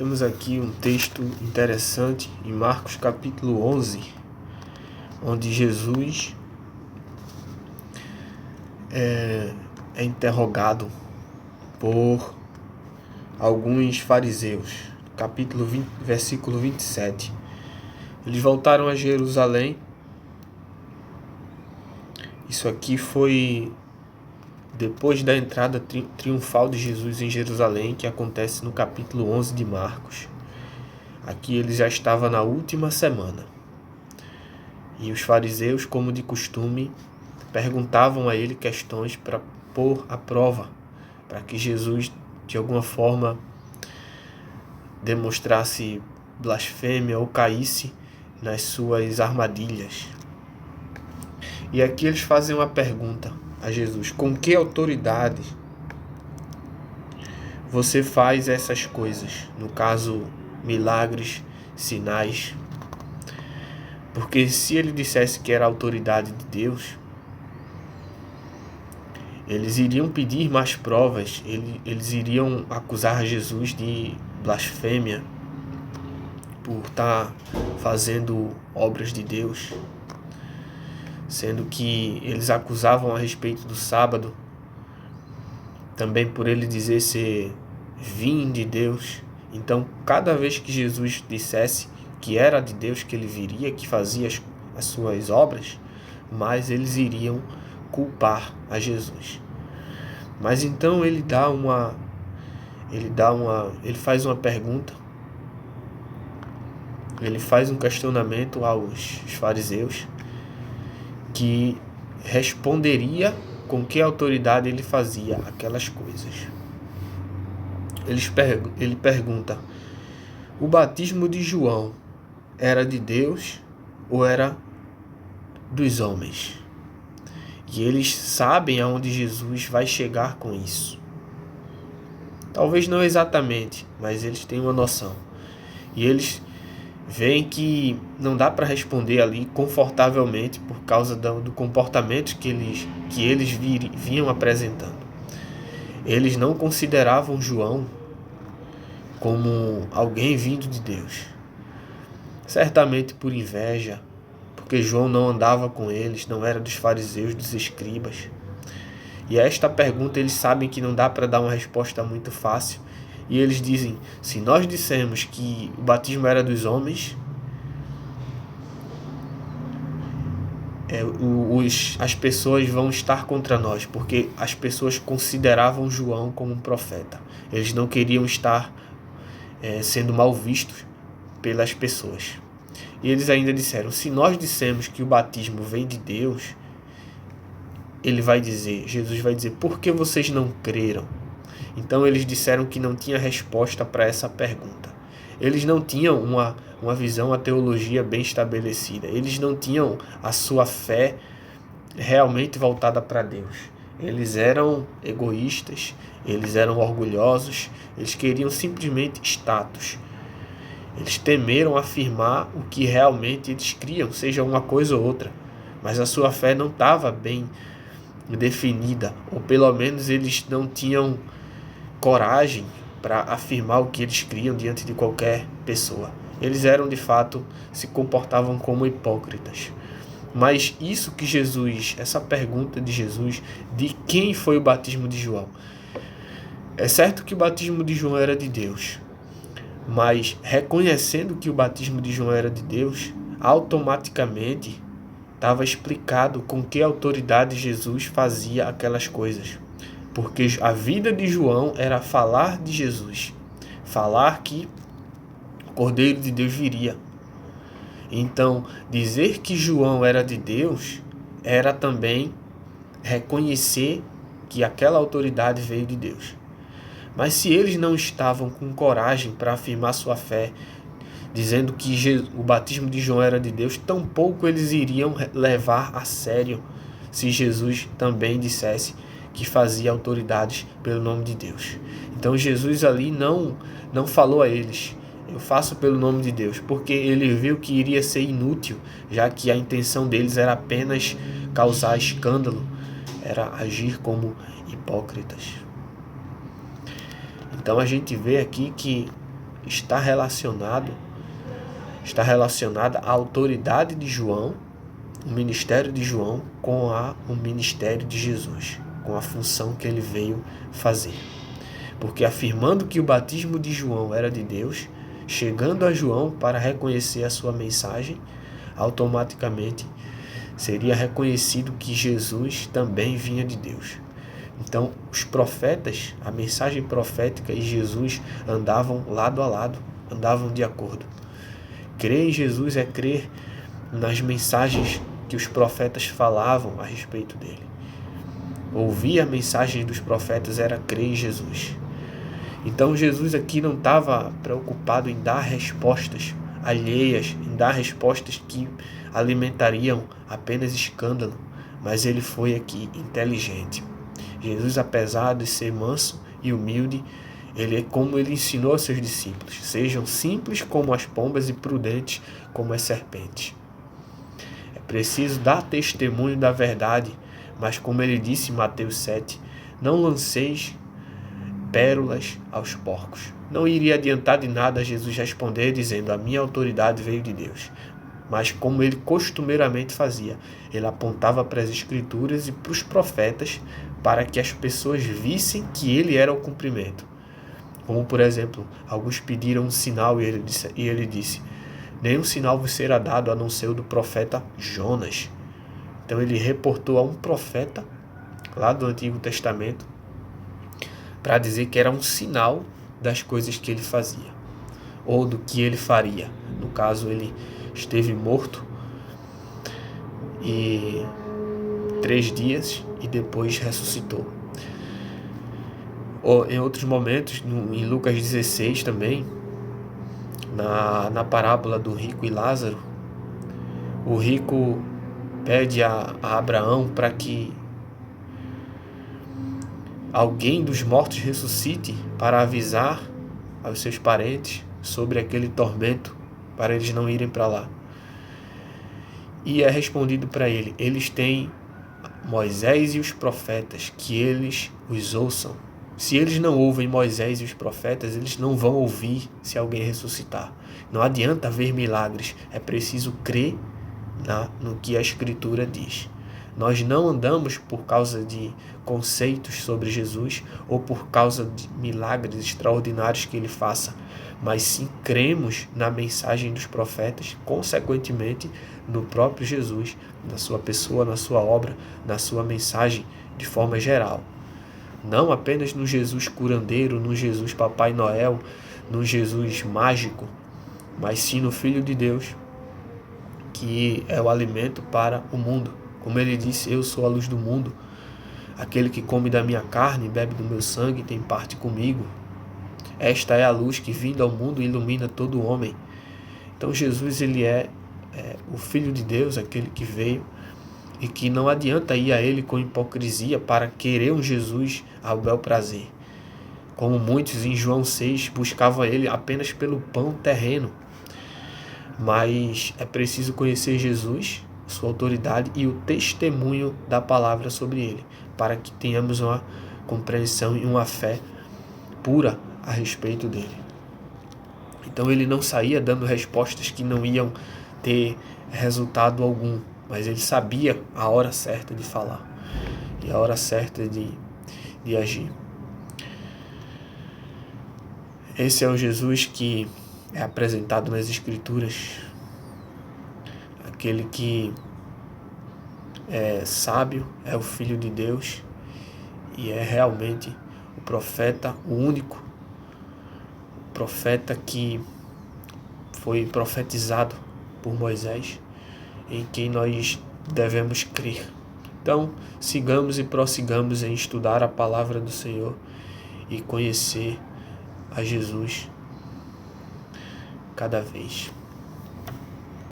Temos aqui um texto interessante em Marcos capítulo 11, onde Jesus é interrogado por alguns fariseus. Capítulo 20, versículo 27. Eles voltaram a Jerusalém. Isso aqui foi depois da entrada triunfal de Jesus em Jerusalém, que acontece no capítulo 11 de Marcos. Aqui ele já estava na última semana. E os fariseus, como de costume, perguntavam a ele questões para pôr à prova, para que Jesus, de alguma forma, demonstrasse blasfêmia ou caísse nas suas armadilhas. E aqui eles fazem uma pergunta a Jesus: com que autoridade você faz essas coisas? No caso, milagres, sinais. Porque se ele dissesse que era a autoridade de Deus, eles iriam pedir mais provas, eles iriam acusar Jesus de blasfêmia por estar fazendo obras de Deus, sendo que eles acusavam a respeito do sábado, também por ele dizer ser vim de Deus. Então, cada vez que Jesus dissesse que era de Deus, que ele viria, que fazia as suas obras, mas eles iriam culpar a Jesus. Mas então ele faz uma pergunta, ele faz um questionamento aos fariseus, que responderia com que autoridade ele fazia aquelas coisas. Ele pergunta: o batismo de João era de Deus ou era dos homens? E eles sabem aonde Jesus vai chegar com isso. Talvez não exatamente, mas eles têm uma noção. E eles veem que não dá para responder ali confortavelmente por causa do comportamento que eles vinham apresentando. Eles não consideravam João como alguém vindo de Deus. Certamente por inveja, porque João não andava com eles, não era dos fariseus, dos escribas. E a esta pergunta eles sabem que não dá para dar uma resposta muito fácil. E eles dizem: se nós dissemos que o batismo era dos homens, as pessoas vão estar contra nós, porque as pessoas consideravam João como um profeta. Eles não queriam estar sendo mal vistos pelas pessoas. E eles ainda disseram: se nós dissemos que o batismo vem de Deus, Jesus vai dizer, por que vocês não creram? Então eles disseram que não tinha resposta para essa pergunta. Eles não tinham uma visão, uma teologia bem estabelecida. Eles não tinham a sua fé realmente voltada para Deus. Eles eram egoístas, eles eram orgulhosos, eles queriam simplesmente status. Eles temeram afirmar o que realmente eles criam, seja uma coisa ou outra. Mas a sua fé não estava bem definida, ou pelo menos eles não tinham coragem para afirmar o que eles criam diante de qualquer pessoa. Eles eram, de fato, se comportavam como hipócritas. Mas isso que Jesus, essa pergunta de Jesus, de quem foi o batismo de João? É certo que o batismo de João era de Deus, mas reconhecendo que o batismo de João era de Deus, automaticamente estava explicado com que autoridade Jesus fazia aquelas coisas. Porque a vida de João era falar de Jesus, falar que o Cordeiro de Deus viria. Então, dizer que João era de Deus era também reconhecer que aquela autoridade veio de Deus. Mas se eles não estavam com coragem para afirmar sua fé, dizendo que o batismo de João era de Deus, tampouco eles iriam levar a sério se Jesus também dissesse que fazia autoridades pelo nome de Deus. Então Jesus ali não falou a eles: eu faço pelo nome de Deus, porque ele viu que iria ser inútil, já que a intenção deles era apenas causar escândalo, era agir como hipócritas. Então a gente vê aqui que está relacionada à autoridade de João, o ministério de João, com o ministério de Jesus, com a função que ele veio fazer. Porque afirmando que o batismo de João era de Deus, chegando a João para reconhecer a sua mensagem, automaticamente seria reconhecido que Jesus também vinha de Deus. Então, os profetas, a mensagem profética e Jesus andavam lado a lado, andavam de acordo. Crer em Jesus é crer nas mensagens que os profetas falavam a respeito dele. Ouvir a mensagem dos profetas era crer em Jesus. Então, Jesus aqui não estava preocupado em dar respostas alheias, em dar respostas que alimentariam apenas escândalo, mas ele foi aqui inteligente. Jesus, apesar de ser manso e humilde, como ele ensinou aos seus discípulos: sejam simples como as pombas e prudentes como as serpentes. É preciso dar testemunho da verdade, mas como ele disse em Mateus 7, não lanceis pérolas aos porcos. Não iria adiantar de nada Jesus responder dizendo: a minha autoridade veio de Deus. Mas como ele costumeiramente fazia, ele apontava para as Escrituras e para os profetas para que as pessoas vissem que ele era o cumprimento. Como, por exemplo, alguns pediram um sinal e ele disse: nenhum sinal vos será dado a não ser o do profeta Jonas. Então ele reportou a um profeta lá do Antigo Testamento para dizer que era um sinal das coisas que ele fazia, ou do que ele faria. No caso, ele esteve morto 3 dias e depois ressuscitou. Em outros momentos, em Lucas 16 também, na parábola do rico e Lázaro, o rico pede a Abraão para que alguém dos mortos ressuscite para avisar aos seus parentes sobre aquele tormento, para eles não irem para lá. E é respondido para ele: eles têm Moisés e os profetas, que eles os ouçam. Se eles não ouvem Moisés e os profetas, eles não vão ouvir se alguém ressuscitar. Não adianta ver milagres, é preciso crer no que a Escritura diz. Nós não andamos por causa de conceitos sobre Jesus ou por causa de milagres extraordinários que ele faça, mas sim cremos na mensagem dos profetas, consequentemente no próprio Jesus, na sua pessoa, na sua obra, na sua mensagem de forma geral. Não apenas no Jesus curandeiro, no Jesus Papai Noel, no Jesus mágico, mas sim no Filho de Deus, que é o alimento para o mundo. Como ele disse: eu sou a luz do mundo. Aquele que come da minha carne e bebe do meu sangue tem parte comigo. Esta é a luz que, vindo ao mundo, ilumina todo homem. Então Jesus, ele é o Filho de Deus, aquele que veio, e que não adianta ir a ele com hipocrisia para querer um Jesus ao bel prazer. Como muitos em João 6 buscavam ele apenas pelo pão terreno. Mas é preciso conhecer Jesus, sua autoridade e o testemunho da palavra sobre ele, para que tenhamos uma compreensão e uma fé pura a respeito dele. Então ele não saía dando respostas que não iam ter resultado algum, mas ele sabia a hora certa de falar e a hora certa de agir. Esse é o Jesus que é apresentado nas Escrituras, aquele que é sábio, é o Filho de Deus e é realmente o profeta, o único profeta que foi profetizado por Moisés, em quem nós devemos crer. Então, sigamos e prossigamos em estudar a palavra do Senhor e conhecer a Jesus cada vez.